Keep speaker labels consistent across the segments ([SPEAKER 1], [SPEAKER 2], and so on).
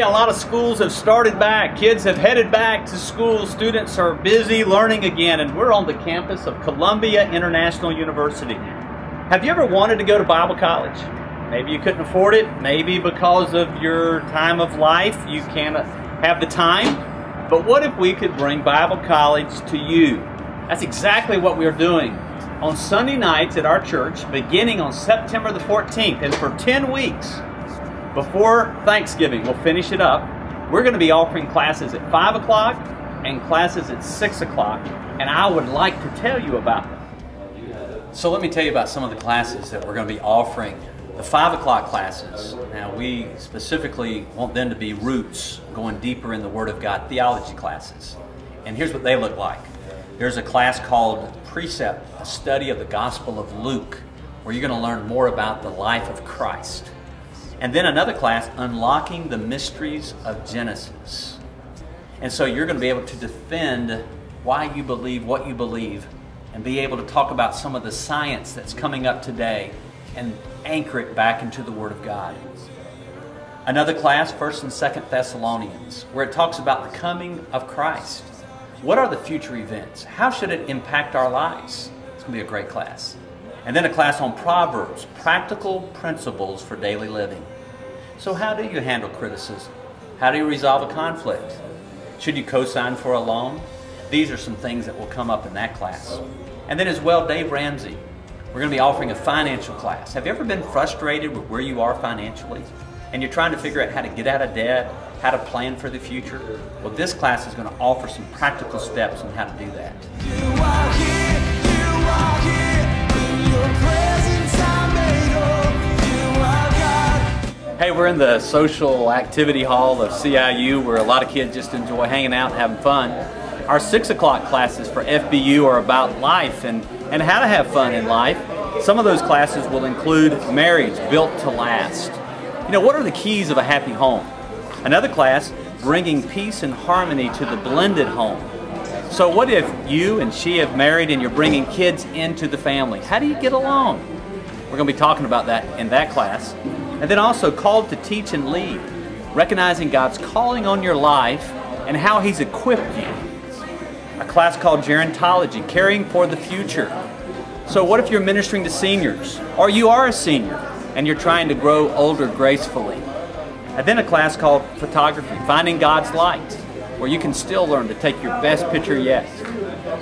[SPEAKER 1] a lot of schools have started back. Kids have headed back to school. Students are busy learning again, and we're on the campus of Columbia International University. Have you ever wanted to go to Bible college? Maybe you couldn't afford it. Maybe because of your time of life you can't have the time. But what if we could bring Bible college to you? That's exactly what we're doing on Sunday nights at our church, beginning on September the 14th, and for 10 weeks. Before Thanksgiving, we'll finish it up. We're going to be offering classes at 5 o'clock and classes at 6 o'clock, and I would like to tell you about them. So let me tell you about some of the classes that we're going to be offering. The 5 o'clock classes, now we specifically want them to be roots, going deeper in the Word of God, theology classes. And here's what they look like. There's a class called Precept, a study of the Gospel of Luke, where you're going to learn more about the life of Christ. And then another class, Unlocking the Mysteries of Genesis. And so you're going to be able to defend why you believe what you believe and be able to talk about some of the science that's coming up today and anchor it back into the Word of God. Another class, 1st and 2nd Thessalonians, where it talks about the coming of Christ. What are the future events? How should it impact our lives? It's going to be a great class. And then a class on Proverbs, practical principles for daily living. So how do you handle criticism? How do you resolve a conflict? Should you co-sign for a loan? These are some things that will come up in that class. And then as well, Dave Ramsey. We're going to be offering a financial class. Have you ever been frustrated with where you are financially? And you're trying to figure out how to get out of debt, how to plan for the future? Well, this class is going to offer some practical steps on how to do that. Hey, we're in the social activity hall of CIU where a lot of kids just enjoy hanging out and having fun. Our 6 o'clock classes for FBU are about life and how to have fun in life. Some of those classes will include marriage built to last. You know, what are the keys of a happy home? Another class, bringing peace and harmony to the blended home. So what if you and she have married and you're bringing kids into the family? How do you get along? We're going to be talking about that in that class. And then also called to teach and lead, recognizing God's calling on your life and how He's equipped you. A class called Gerontology, caring for the future. So what if you're ministering to seniors, or you are a senior and you're trying to grow older gracefully? And then a class called Photography, finding God's light, where you can still learn to take your best picture yet.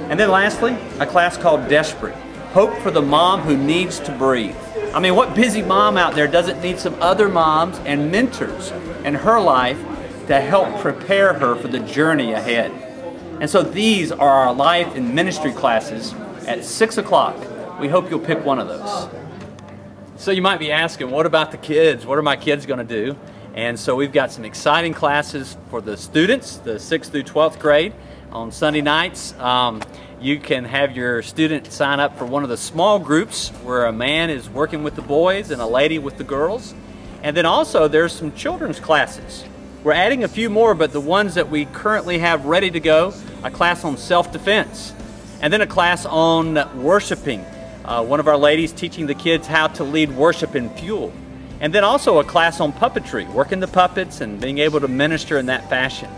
[SPEAKER 1] And then lastly, a class called Desperate, hope for the mom who needs to breathe. I mean, what busy mom out there doesn't need some other moms and mentors in her life to help prepare her for the journey ahead? And so these are our life and ministry classes at 6 o'clock. We hope you'll pick one of those. So you might be asking, what about the kids? What are my kids going to do? And so we've got some exciting classes for the students, the 6th through 12th grade. On Sunday nights, you can have your student sign up for one of the small groups where a man is working with the boys and a lady with the girls. And then also there's some children's classes. We're adding a few more, but the ones that we currently have ready to go, a class on self-defense, and then a class on worshiping. One of our ladies teaching the kids how to lead worship in fuel. And then also a class on puppetry, working the puppets and being able to minister in that fashion.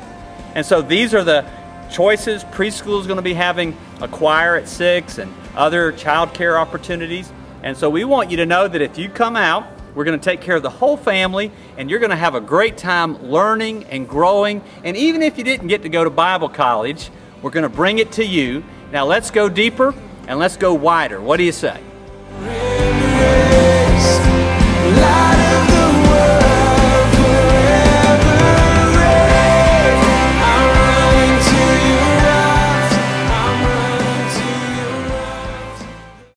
[SPEAKER 1] And so these are the choices. Preschool is going to be having a choir at 6 and other child care opportunities. And so we want you to know that if you come out, we're going to take care of the whole family and you're going to have a great time learning and growing. And even if you didn't get to go to Bible college, we're going to bring it to you. Now let's go deeper and let's go wider. What do you say?